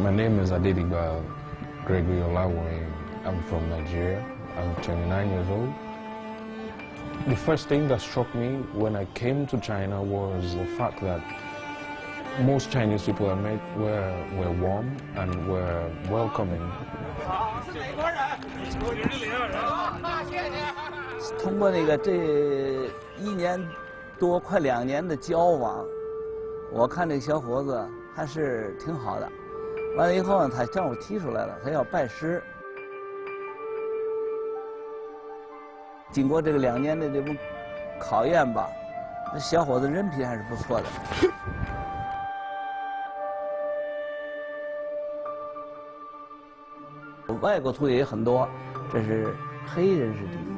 My name is Adedigba Gregory Olawoye. I'm from Nigeria. I'm 29 years old. The first thing that struck me when I came to China was the fact that most Chinese people I met were warm and were welcoming. 通过这1年多快2年的交往，我看这个小伙子还是挺好的。完了以后呢，他向我提出来了，他要拜师。经过这个2年的这种考验吧，那小伙子人品还是不错的。外国徒弟也很多，这是黑人是第一。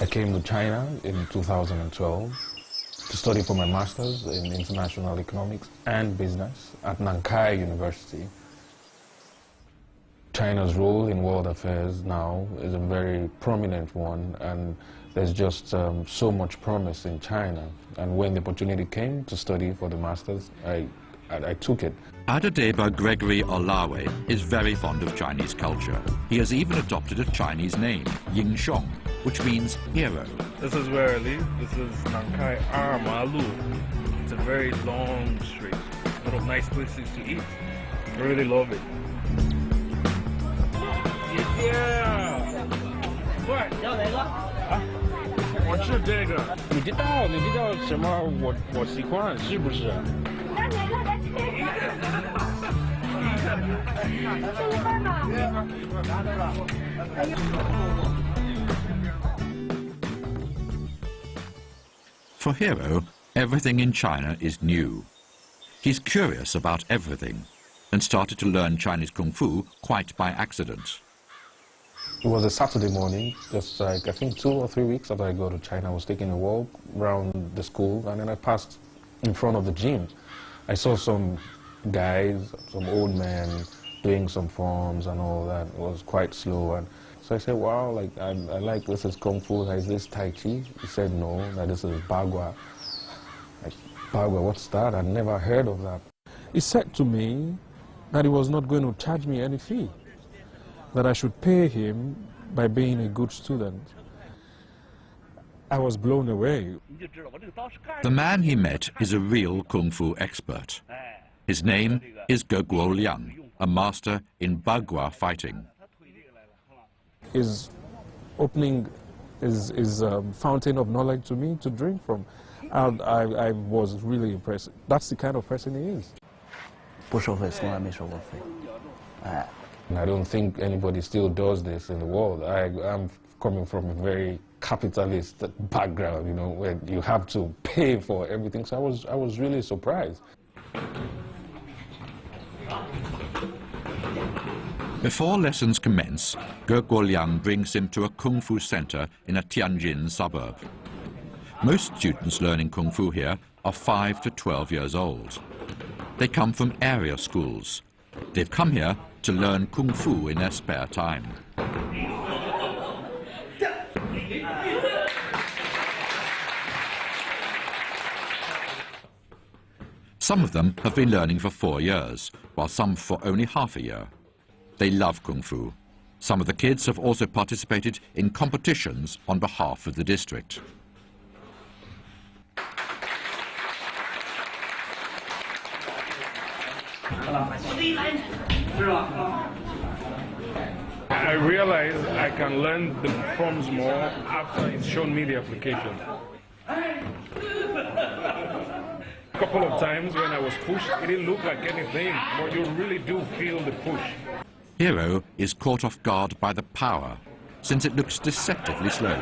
I came to China in 2012 to study for my master's in international economics and business at Nankai University. China's role in world affairs now is a very prominent one, and there's just so much promise in China. And when the opportunity came to study for the master's, I took it. Adedeba Gregory Olawe is very fond of Chinese culture. He has even adopted a Chinese name, Yingxiong, which means hero. This is where I live. This is Nankai Malu. It's a very long street. A lot of nice places to eat. I really love it. Yeah! What? 我吃这个。你知道什么？我习惯是不是？ For Hero, everything in China is new. He's curious about everything and started to learn Chinese Kung Fu quite by accident. It was a Saturday morning, just like I think 2 or 3 weeks after I go to China. I was taking a walk around the school, and then I passed in front of the gym. I saw some guys, some old men doing some forms and all that. It was quite slow, and so I said, wow, like I like this is Kung Fu, is this Tai Chi? He said no, that this is Bagua. Like, Bagua, what's that? I'd never heard of that. He said to me that he was not going to charge me any fee, that I should pay him by being a good student. I was blown away. The man he met is a real Kung Fu expert. His name is Ge Guo Liang, a master in Bagua fighting. His opening is a fountain of knowledge to me to drink from. And I was really impressed. That's the kind of person he is. 不收费，从来没收过费。哎。 And I don't think anybody still does this in the world. I'm coming from a very capitalist background, you know, where you have to pay for everything. So I was really surprised. Before lessons commence, Ge Guoliang brings him to a Kung Fu center in a Tianjin suburb. Most students learning Kung Fu here are 5 to 12 years old. They come from area schools. They've come here to learn Kung Fu in their spare time. Some of them have been learning for 4 years, while some for only half a year. They love Kung Fu. Some of the kids have also participated in competitions on behalf of the district. I realized I can learn the forms more after it's shown me the application. A couple of times when I was pushed, it didn't look like anything, but you really do feel the push. Hero is caught off guard by the power, since it looks deceptively slow.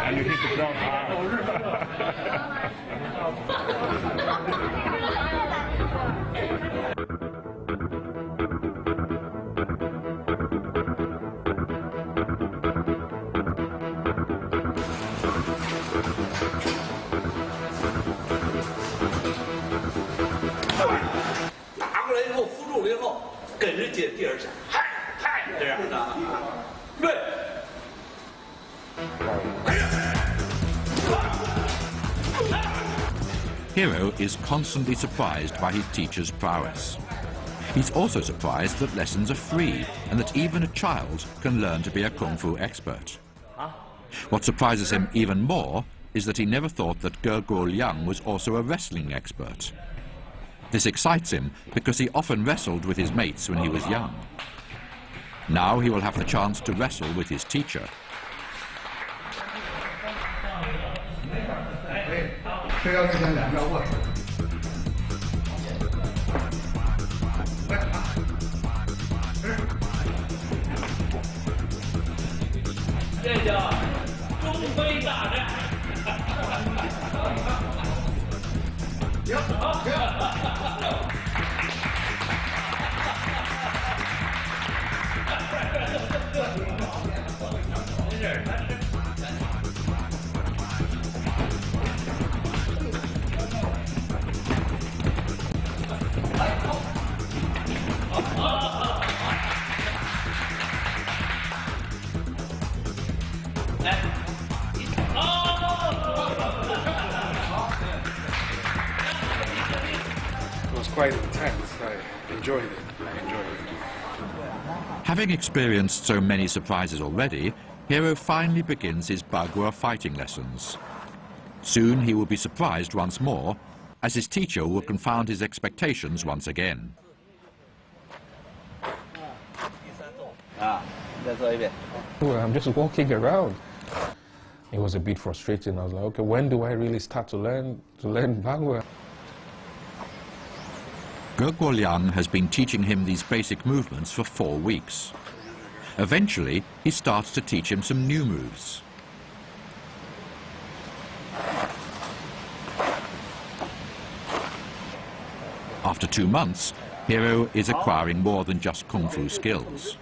And you hit the ground hard. Hero is constantly surprised by his teacher's prowess. He's also surprised that lessons are free and that even a child can learn to be a Kung Fu expert. What surprises him even more is that he never thought that Ge Guoliang was also a wrestling expert. This excites him because he often wrestled with his mates when he was young. Now he will have the chance to wrestle with his teacher. It was quite intense. I enjoyed it. Having experienced so many surprises already, Hero finally begins his Bagua fighting lessons. Soon he will be surprised once more, as his teacher will confound his expectations once again. Well, I'm just walking around. It was a bit frustrating. I was like, okay, when do I really start to learn Bagua? Ge Guoliang has been teaching him these basic movements for 4 weeks. Eventually, he starts to teach him some new moves. After 2 months, Hero is acquiring more than just Kung Fu skills.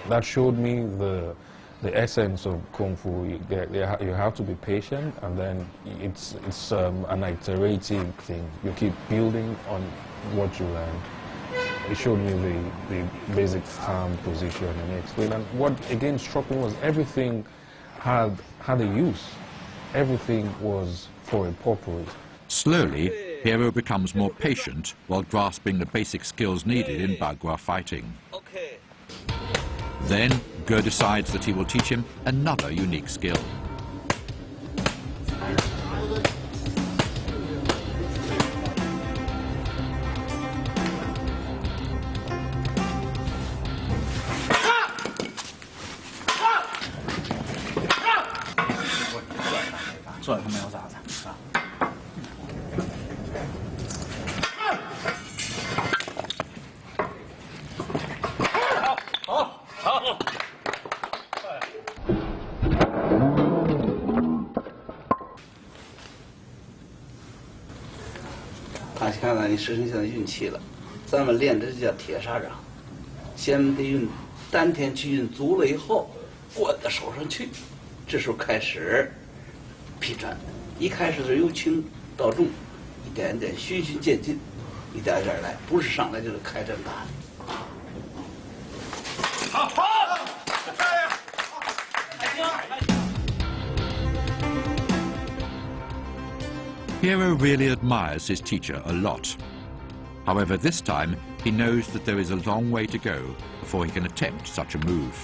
That showed me the essence of Kung Fu. You have to be patient, and then it's an iterative thing. You keep building on what you learn. It showed me the basic palm position, and he explained. And what again struck me was everything had a use. Everything was for a purpose. Slowly, Hero becomes more patient while grasping the basic skills needed in Bagua fighting. Then, Ge decides that he will teach him another unique skill.他看到你身上的运气了，咱们练的这叫铁砂掌，先得运丹田气运足了以后，灌到手上去，这时候开始，劈斩，一开始是由轻到重，一点点循序渐进，一点一点来，不是上来就是开战打的。好，好，Piero really admires his teacher a lot. However, this time he knows that there is a long way to go before he can attempt such a move.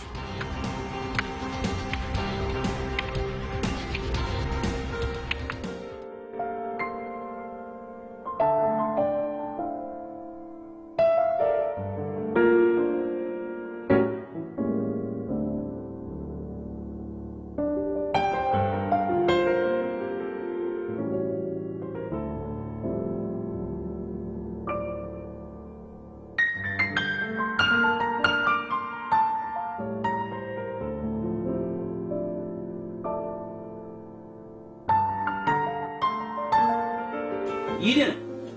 一定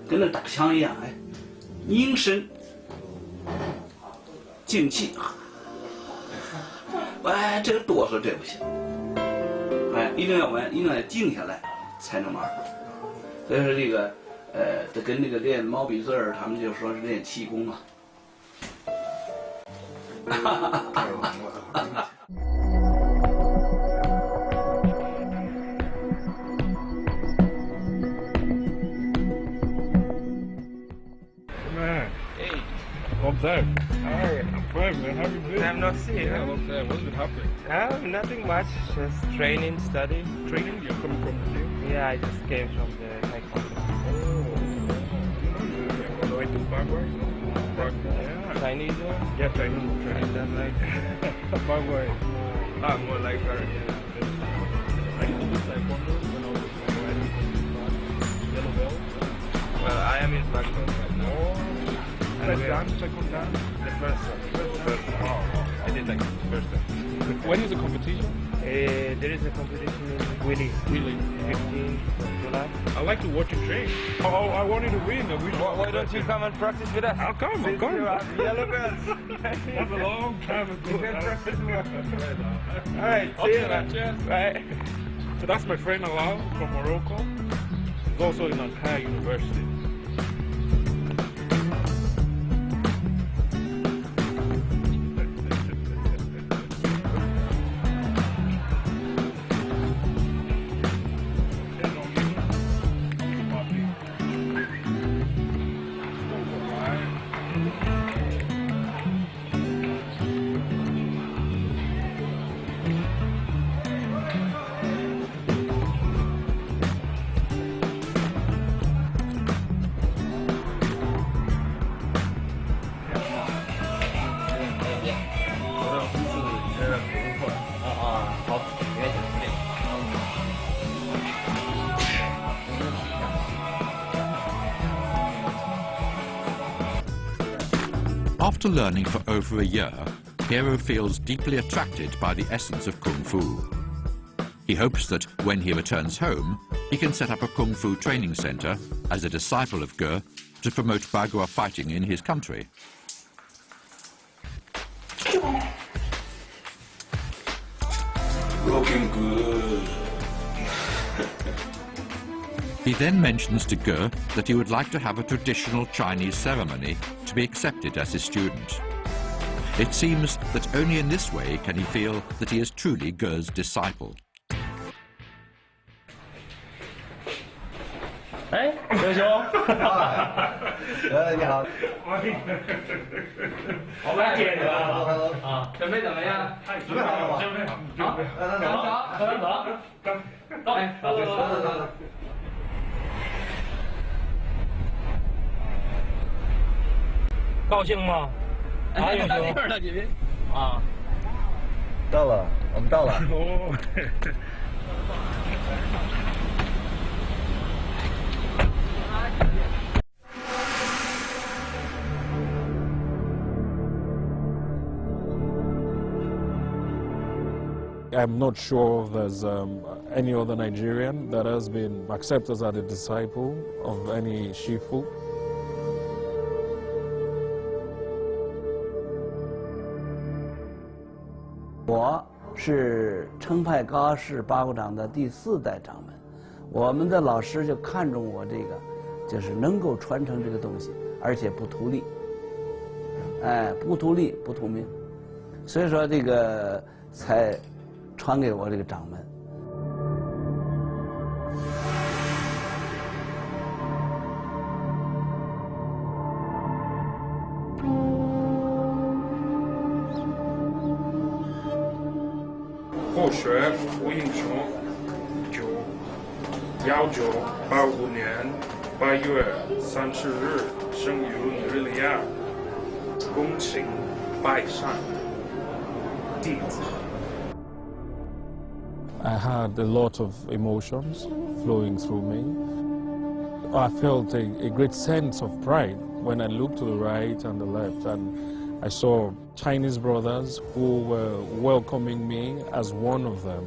跟那打枪一样，哎，凝神静气，哎，这个哆嗦这不行，哎，一定要稳，一定要静下来才能玩。所以说这个，这跟那个练毛笔字儿，他们就说是练气功嘛。Long time. Hi. I'm fine, man. How you been? I'm not seeing. Yeah, long time. What's been happening? Nothing much. Just training, study. Training? You're coming from the gym? Yeah, I just came from the taekwondo. On the way to Paraguay? Yeah. Chinese one? Yeah, Chinese. I don't like. Paraguay. More like her. I used to do taekwondo when I was yellow belt. Well, I am in black belt right now. First dan, second dan? The first one. Wow. I did like the first one. When is the competition? There is a competition in Willy. Really? 15th of July. I like to watch you train. Oh, I wanted to win. Why don't you come and practice with us? I'll come. Since you have yellow belts. That's a long time ago. You can practice more. Alright, see you man. Cheers. Bye. So that's my friend Alal from Morocco. He's also in Al-Kaya University. After learning for over a year, Piero feels deeply attracted by the essence of Kung Fu. He hopes that when he returns home, he can set up a Kung Fu training center as a disciple of Ge to promote Bagua fighting in his country. Looking good. He then mentions to Ge that he would like to have a traditional Chinese ceremony to be accepted as his student. It seems that only in this way can he feel that he is truly Ge's disciple. 哎，刘兄。你好。我们接着啊，准备怎么样？准备好了吗？准备好，好，走，哎，走。高兴吗？啊，有兄。啊，到了，我们到了。哦。I'm not sure if there's any other Nigerian that has been accepted as a disciple of any Shifu. 是澄派高阿市八股掌的第4代掌门。我们的老师就看中我这个，就是能够传承这个东西，而且不图利。哎，不图利，不图名，所以说这个才传给我这个掌门。后学胡英雄，1985年8月30日生于尼日利亚，恭请拜上弟子。I had a lot of emotions flowing through me. I felt a great sense of pride when I looked to the right and the left, and I saw Chinese brothers who were welcoming me as one of them.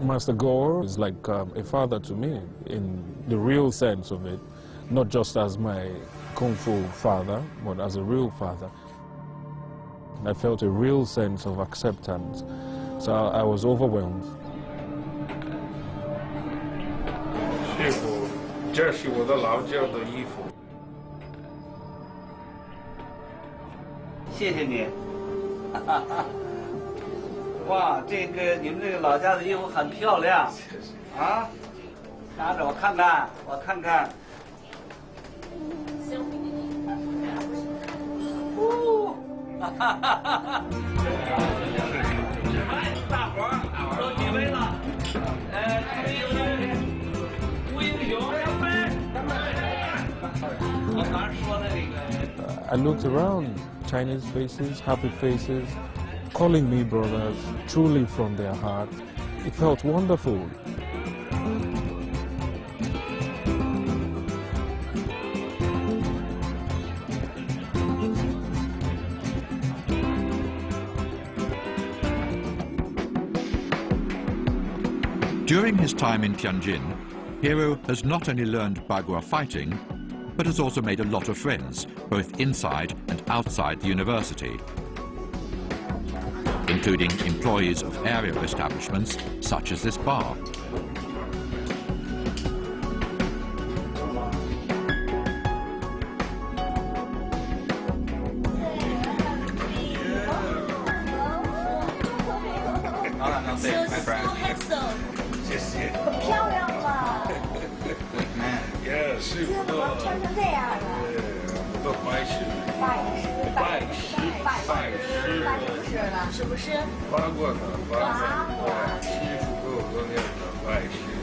Master Gore is like a father to me in the real sense of it, not just as my Kung Fu father, but as a real father. I felt a real sense of acceptance, so I was overwhelmed. 师傅，这是我的老家的衣服。谢谢你。哇，这个你们这个老家的衣服很漂亮。啊，拿着我看看，我看看。哦，哈哈哈哈！大伙儿都几位了？吴英雄，我刚才说的那个。I looked around, Chinese faces, happy faces, calling me brothers, truly from their heart. It felt wonderful. During his time in Tianjin, Hero has not only learned Bagua fighting, but has also made a lot of friends, both inside and outside the university, including employees of area establishments such as this bar.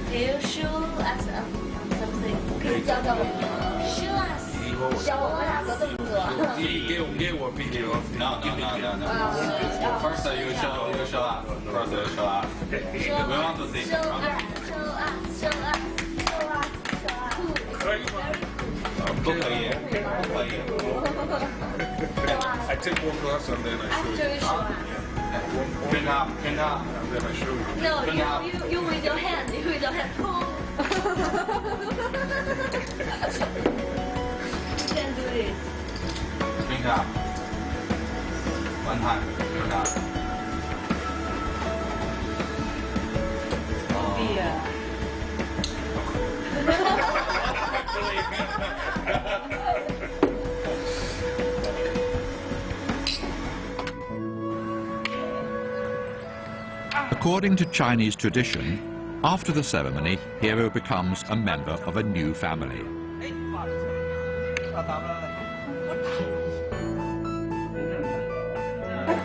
Can you show us something? 可以教教我们 Show us. 教我们两个动作。给我 video. No. First you show us. First you show us. We want to see. Show us. 可以吗？不可以。I take one class and then I show you. 这个手啊。Bring up. And then I show you. No, you with your hand. You with your hand. You can do this. Bring up. One time. Bring up. According to Chinese tradition, after the ceremony, Hero becomes a member of a new family.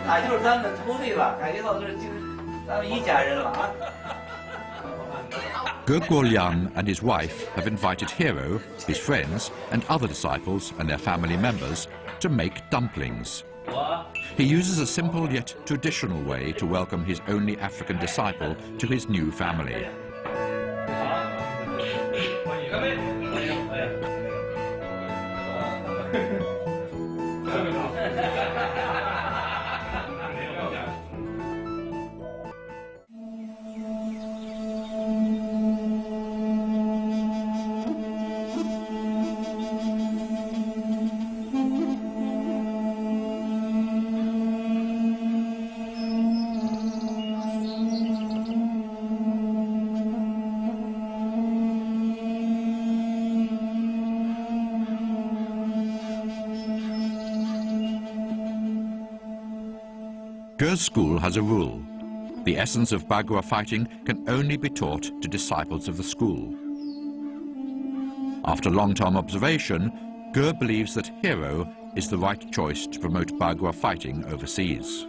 他就是咱们徒弟了，感觉到这就是咱们一家人了啊。Ge Guoliang and his wife have invited Hero, his friends, and other disciples and their family members to make dumplings. He uses a simple yet traditional way to welcome his only African disciple to his new family. Ge's school has a rule. The essence of Bagua fighting can only be taught to disciples of the school. After long-term observation, Ge believes that hero is the right choice to promote Bagua fighting overseas.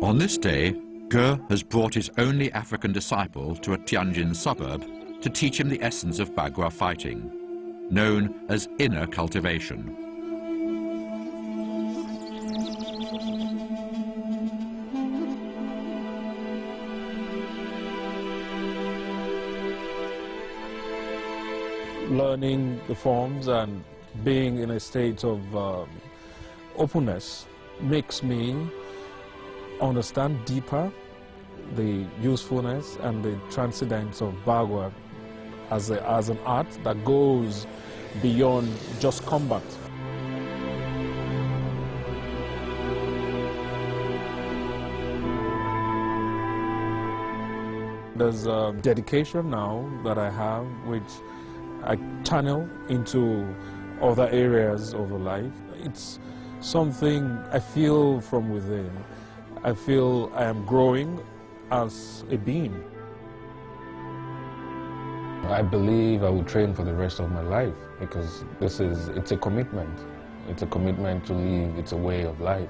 On this day, Ge has brought his only African disciple to a Tianjin suburb to teach him the essence of Bagua fighting, known as inner cultivation. Learning the forms and being in a state of openness makes me understand deeper the usefulness and the transcendence of Bagua as an art that goes beyond just combat. There's a dedication now that I have, which I channel into other areas of life. It's something I feel from within. I feel I am growing as a being. I believe I will train for the rest of my life because it's a commitment. It's a commitment to live. It's a way of life.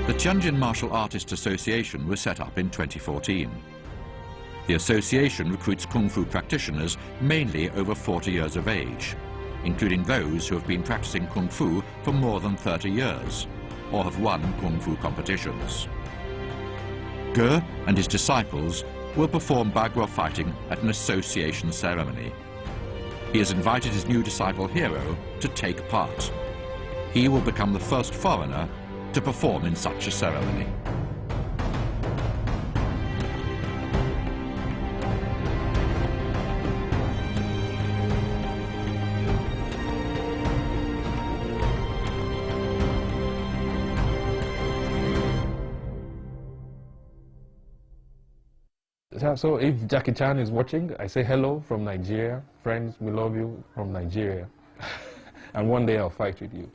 The Tianjin Martial Artists Association was set up in 2014. The association recruits Kung Fu practitioners mainly over 40 years of age, including those who have been practicing Kung Fu for more than 30 years or have won Kung Fu competitions. Ge and his disciples will perform Bagua fighting at an association ceremony. He has invited his new disciple Hero to take part. He will become the first foreigner to perform in such a ceremony. So if Jackie Chan is watching, I say hello from Nigeria. Friends, we love you from Nigeria. And one day I'll fight with you.